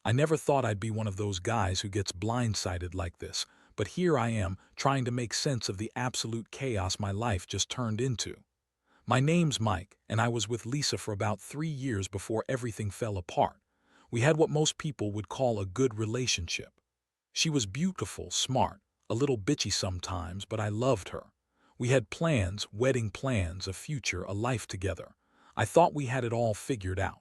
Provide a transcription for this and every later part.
I never thought I'd be one of those guys who gets blindsided like this, but here I am, trying to make sense of the absolute chaos my life just turned into. My name's Mike, and I was with Lisa for about 3 years before everything fell apart. We had what most people would call a good relationship. She was beautiful, smart, a little bitchy sometimes, but I loved her. We had plans, wedding plans, a future, a life together. I thought we had it all figured out.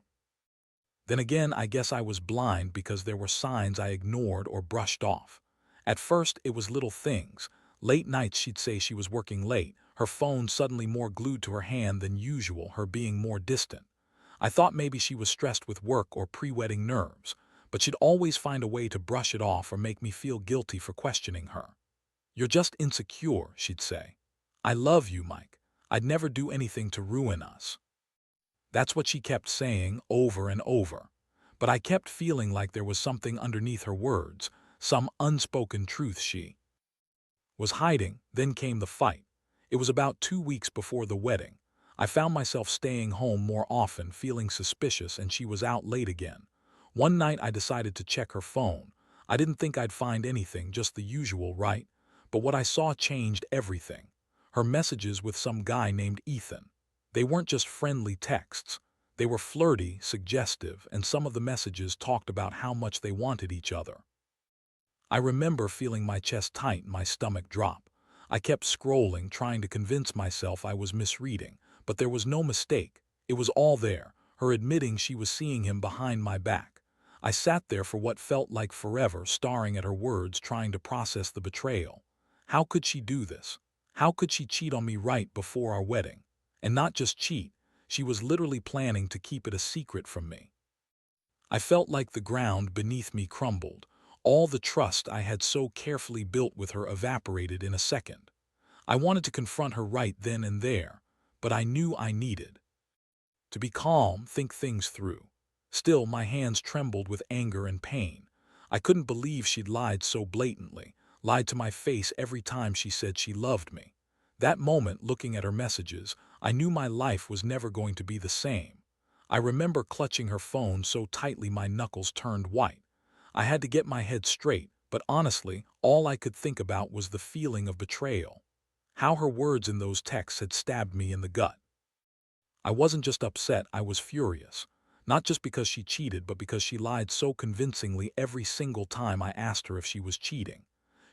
Then again, I guess I was blind because there were signs I ignored or brushed off. At first, it was little things. Late nights she'd say she was working late, her phone suddenly more glued to her hand than usual, her being more distant. I thought maybe she was stressed with work or pre-wedding nerves, but she'd always find a way to brush it off or make me feel guilty for questioning her. "You're just insecure," she'd say. "I love you, Mike. I'd never do anything to ruin us." That's what she kept saying over and over. But I kept feeling like there was something underneath her words, some unspoken truth she was hiding. Then came the fight. It was about 2 weeks before the wedding. I found myself staying home more often, feeling suspicious, and she was out late again. One night I decided to check her phone. I didn't think I'd find anything, just the usual, right? But what I saw changed everything. Her messages with some guy named Ethan. They weren't just friendly texts. They were flirty, suggestive, and some of the messages talked about how much they wanted each other. I remember feeling my chest tight and my stomach drop. I kept scrolling, trying to convince myself I was misreading, but there was no mistake. It was all there, her admitting she was seeing him behind my back. I sat there for what felt like forever, staring at her words, trying to process the betrayal. How could she do this? How could she cheat on me right before our wedding? And not just cheat, she was literally planning to keep it a secret from me. I felt like the ground beneath me crumbled. All the trust I had so carefully built with her evaporated in a second. I wanted to confront her right then and there, but I knew I needed to be calm, think things through. Still, my hands trembled with anger and pain. I couldn't believe she'd lied so blatantly, lied to my face every time she said she loved me. That moment, looking at her messages, I knew my life was never going to be the same. I remember clutching her phone so tightly my knuckles turned white. I had to get my head straight, but honestly, all I could think about was the feeling of betrayal. How her words in those texts had stabbed me in the gut. I wasn't just upset, I was furious. Not just because she cheated, but because she lied so convincingly every single time I asked her if she was cheating.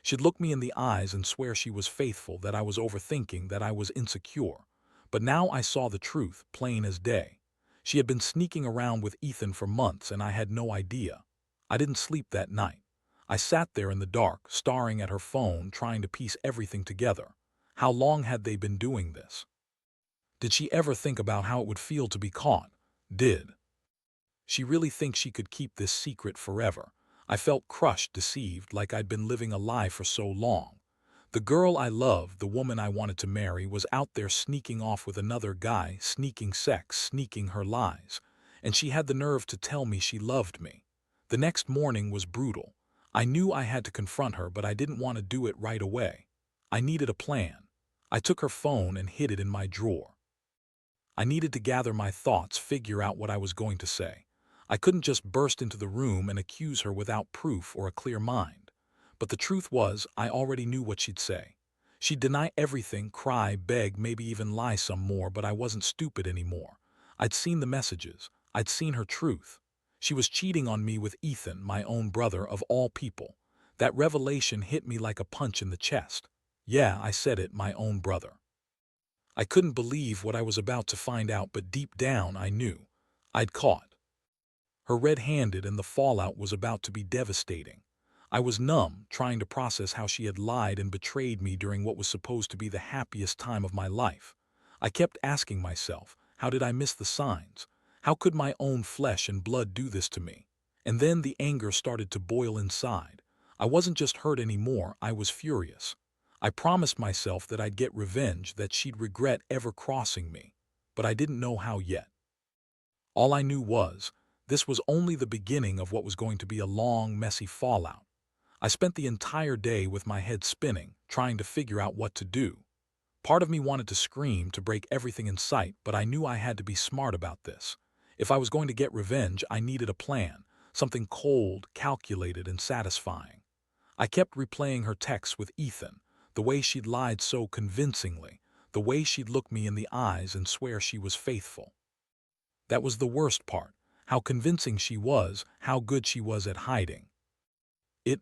She'd look me in the eyes and swear she was faithful, that I was overthinking, that I was insecure. But now I saw the truth, plain as day. She had been sneaking around with Ethan for months, and I had no idea. I didn't sleep that night. I sat there in the dark, staring at her phone, trying to piece everything together. How long had they been doing this? Did she ever think about how it would feel to be caught? Did she really think she could keep this secret forever? I felt crushed, deceived, like I'd been living a lie for so long. The girl I loved, the woman I wanted to marry, was out there sneaking off with another guy, sneaking sex, sneaking her lies. And she had the nerve to tell me she loved me. The next morning was brutal. I knew I had to confront her, but I didn't want to do it right away. I needed a plan. I took her phone and hid it in my drawer. I needed to gather my thoughts, figure out what I was going to say. I couldn't just burst into the room and accuse her without proof or a clear mind. But the truth was, I already knew what she'd say. She'd deny everything, cry, beg, maybe even lie some more, but I wasn't stupid anymore. I'd seen the messages. I'd seen her truth. She was cheating on me with Ethan, my own brother, of all people. That revelation hit me like a punch in the chest. Yeah, I said it, my own brother. I couldn't believe what I was about to find out, but deep down I knew. I'd caught her red-handed, and the fallout was about to be devastating. I was numb, trying to process how she had lied and betrayed me during what was supposed to be the happiest time of my life. I kept asking myself, how did I miss the signs? How could my own flesh and blood do this to me? And then the anger started to boil inside. I wasn't just hurt anymore, I was furious. I promised myself that I'd get revenge, that she'd regret ever crossing me. But I didn't know how yet. All I knew was, this was only the beginning of what was going to be a long, messy fallout. I spent the entire day with my head spinning, trying to figure out what to do. Part of me wanted to scream, to break everything in sight, but I knew I had to be smart about this. If I was going to get revenge, I needed a plan, something cold, calculated, and satisfying. I kept replaying her texts with Ethan, the way she'd lied so convincingly, the way she'd look me in the eyes and swear she was faithful. That was the worst part, how convincing she was, how good she was at hiding.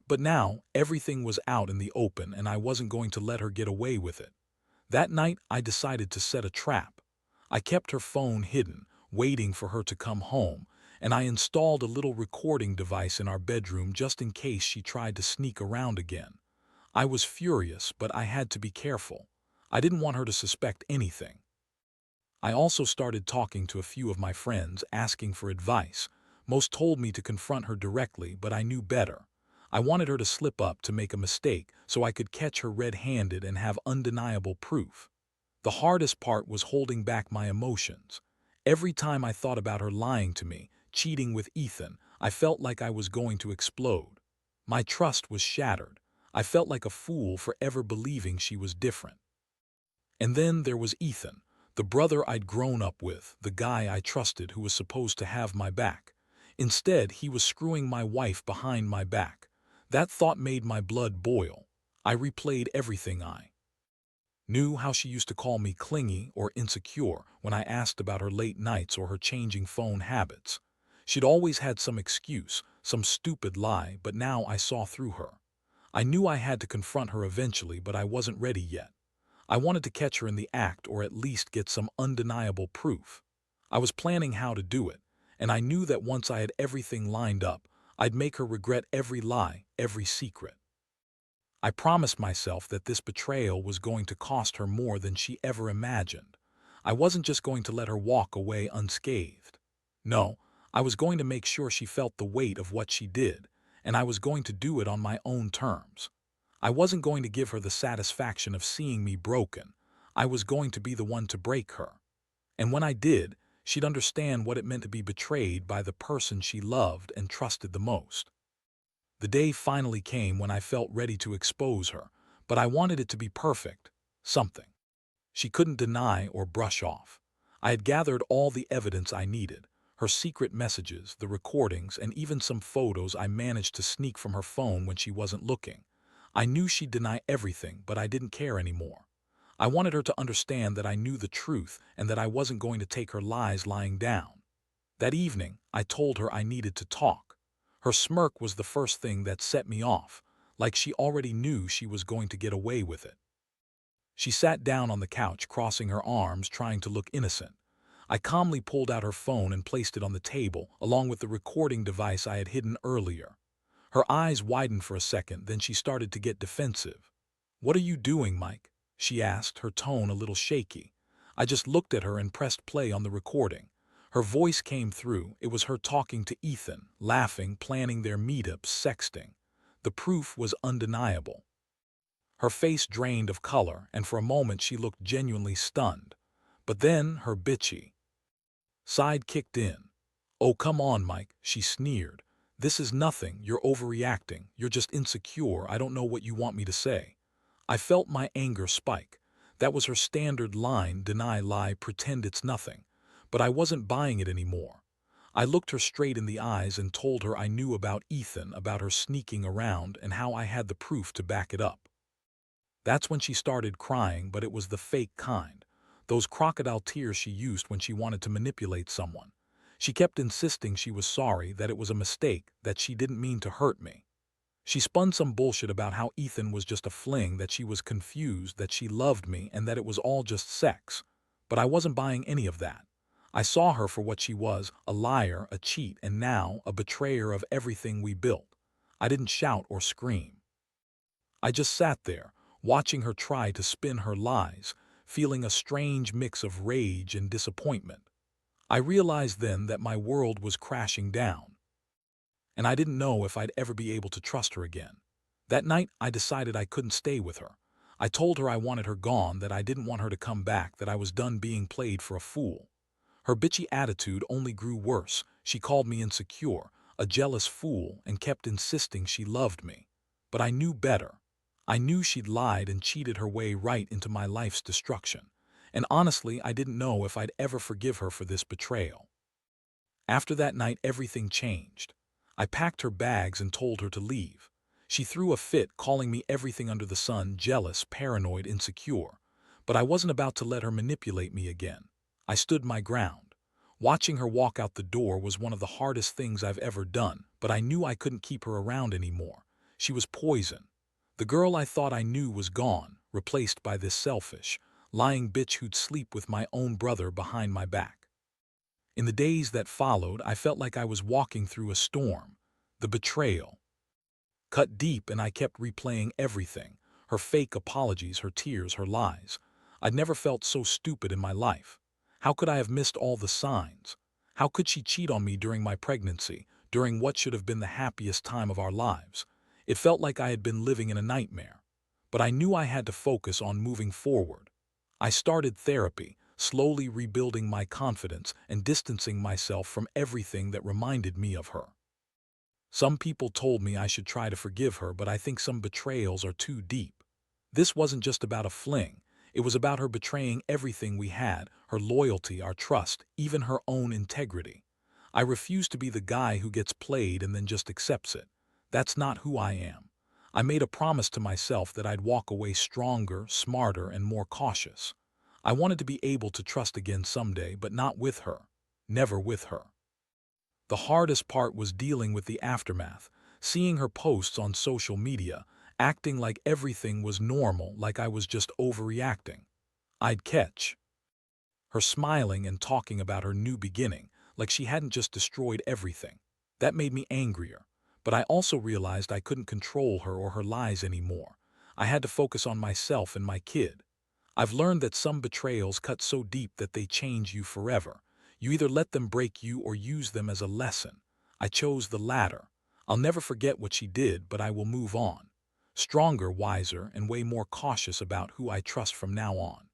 But now, everything was out in the open and I wasn't going to let her get away with it. That night, I decided to set a trap. I kept her phone hidden, waiting for her to come home, and I installed a little recording device in our bedroom just in case she tried to sneak around again. I was furious, but I had to be careful. I didn't want her to suspect anything. I also started talking to a few of my friends, asking for advice. Most told me to confront her directly, but I knew better. I wanted her to slip up to make a mistake so I could catch her red-handed and have undeniable proof. The hardest part was holding back my emotions. Every time I thought about her lying to me, cheating with Ethan, I felt like I was going to explode. My trust was shattered. I felt like a fool for ever believing she was different. And then there was Ethan, the brother I'd grown up with, the guy I trusted who was supposed to have my back. Instead, he was screwing my wife behind my back. That thought made my blood boil. I replayed everything I knew, how she used to call me clingy or insecure when I asked about her late nights or her changing phone habits. She'd always had some excuse, some stupid lie, but now I saw through her. I knew I had to confront her eventually, but I wasn't ready yet. I wanted to catch her in the act or at least get some undeniable proof. I was planning how to do it, and I knew that once I had everything lined up, I'd make her regret every lie, every secret. I promised myself that this betrayal was going to cost her more than she ever imagined. I wasn't just going to let her walk away unscathed. No, I was going to make sure she felt the weight of what she did, and I was going to do it on my own terms. I wasn't going to give her the satisfaction of seeing me broken. I was going to be the one to break her. And when I did, she'd understand what it meant to be betrayed by the person she loved and trusted the most. The day finally came when I felt ready to expose her, but I wanted it to be perfect, something she couldn't deny or brush off. I had gathered all the evidence I needed, her secret messages, the recordings, and even some photos I managed to sneak from her phone when she wasn't looking. I knew she'd deny everything, but I didn't care anymore. I wanted her to understand that I knew the truth and that I wasn't going to take her lies lying down. That evening, I told her I needed to talk. Her smirk was the first thing that set me off, like she already knew she was going to get away with it. She sat down on the couch, crossing her arms, trying to look innocent. I calmly pulled out her phone and placed it on the table, along with the recording device I had hidden earlier. Her eyes widened for a second, then she started to get defensive. "What are you doing, Mike?" she asked, her tone a little shaky. I just looked at her and pressed play on the recording. Her voice came through. It was her talking to Ethan, laughing, planning their meetups, sexting. The proof was undeniable. Her face drained of color, and for a moment she looked genuinely stunned. But then her bitchy side kicked in. "Oh, come on, Mike," she sneered. "This is nothing. You're overreacting. You're just insecure. I don't know what you want me to say." I felt my anger spike. That was her standard line: deny, lie, pretend it's nothing. But I wasn't buying it anymore. I looked her straight in the eyes and told her I knew about Ethan, about her sneaking around, and how I had the proof to back it up. That's when she started crying, but it was the fake kind. Those crocodile tears she used when she wanted to manipulate someone. She kept insisting she was sorry, that it was a mistake, that she didn't mean to hurt me. She spun some bullshit about how Ethan was just a fling, that she was confused, that she loved me, and that it was all just sex. But I wasn't buying any of that. I saw her for what she was: a liar, a cheat, and now a betrayer of everything we built. I didn't shout or scream. I just sat there, watching her try to spin her lies, feeling a strange mix of rage and disappointment. I realized then that my world was crashing down, and I didn't know if I'd ever be able to trust her again. That night, I decided I couldn't stay with her. I told her I wanted her gone, that I didn't want her to come back, that I was done being played for a fool. Her bitchy attitude only grew worse. She called me insecure, a jealous fool, and kept insisting she loved me. But I knew better. I knew she'd lied and cheated her way right into my life's destruction. And honestly, I didn't know if I'd ever forgive her for this betrayal. After that night, everything changed. I packed her bags and told her to leave. She threw a fit, calling me everything under the sun, jealous, paranoid, insecure. But I wasn't about to let her manipulate me again. I stood my ground. Watching her walk out the door was one of the hardest things I've ever done, but I knew I couldn't keep her around anymore. She was poison. The girl I thought I knew was gone, replaced by this selfish, lying bitch who'd sleep with my own brother behind my back. In the days that followed, I felt like I was walking through a storm. The betrayal cut deep, and I kept replaying everything. Her fake apologies, her tears, her lies. I'd never felt so stupid in my life. How could I have missed all the signs? How could she cheat on me during my pregnancy, during what should have been the happiest time of our lives? It felt like I had been living in a nightmare. But I knew I had to focus on moving forward. I started therapy, slowly rebuilding my confidence and distancing myself from everything that reminded me of her. Some people told me I should try to forgive her, but I think some betrayals are too deep. This wasn't just about a fling. It was about her betraying everything we had, her loyalty, our trust, even her own integrity. I refuse to be the guy who gets played and then just accepts it. That's not who I am. I made a promise to myself that I'd walk away stronger, smarter, and more cautious. I wanted to be able to trust again someday, but not with her. Never with her. The hardest part was dealing with the aftermath, seeing her posts on social media, acting like everything was normal, like I was just overreacting. I'd catch her smiling and talking about her new beginning, like she hadn't just destroyed everything. That made me angrier. But I also realized I couldn't control her or her lies anymore. I had to focus on myself and my kid. I've learned that some betrayals cut so deep that they change you forever. You either let them break you or use them as a lesson. I chose the latter. I'll never forget what she did, but I will move on. Stronger, wiser, and way more cautious about who I trust from now on.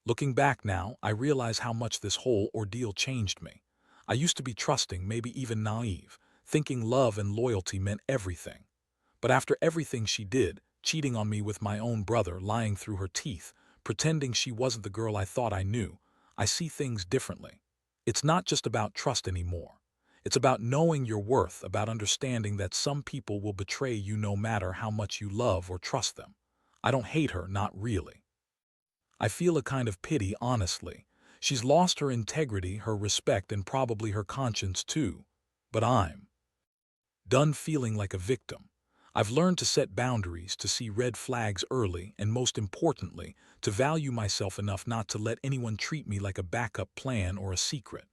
Looking back now, I realize how much this whole ordeal changed me. I used to be trusting, maybe even naive, thinking love and loyalty meant everything. But after everything she did, cheating on me with my own brother, lying through her teeth, pretending she wasn't the girl I thought I knew, I see things differently. It's not just about trust anymore. It's about knowing your worth, about understanding that some people will betray you no matter how much you love or trust them. I don't hate her, not really. I feel a kind of pity, honestly. She's lost her integrity, her respect, and probably her conscience too. But I'm done feeling like a victim. I've learned to set boundaries, to see red flags early, and most importantly, to value myself enough not to let anyone treat me like a backup plan or a secret.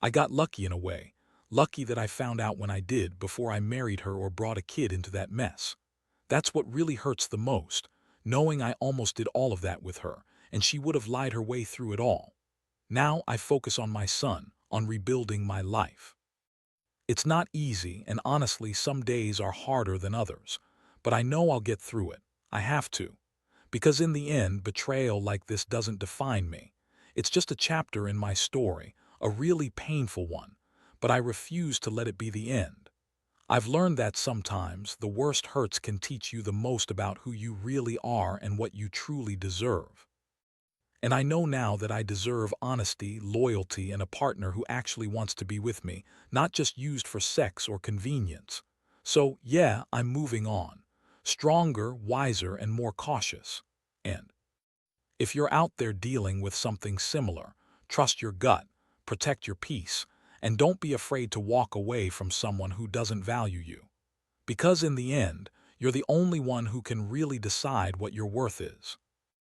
I got lucky in a way, lucky that I found out when I did, before I married her or brought a kid into that mess. That's what really hurts the most, knowing I almost did all of that with her, and she would have lied her way through it all. Now I focus on my son, on rebuilding my life. It's not easy, and honestly, some days are harder than others. But I know I'll get through it. I have to. Because in the end, betrayal like this doesn't define me. It's just a chapter in my story, a really painful one. But I refuse to let it be the end. I've learned that sometimes the worst hurts can teach you the most about who you really are and what you truly deserve. And I know now that I deserve honesty, loyalty, and a partner who actually wants to be with me, not just used for sex or convenience. So, yeah, I'm moving on. Stronger, wiser, and more cautious. And if you're out there dealing with something similar, trust your gut, protect your peace, and don't be afraid to walk away from someone who doesn't value you. Because in the end, you're the only one who can really decide what your worth is.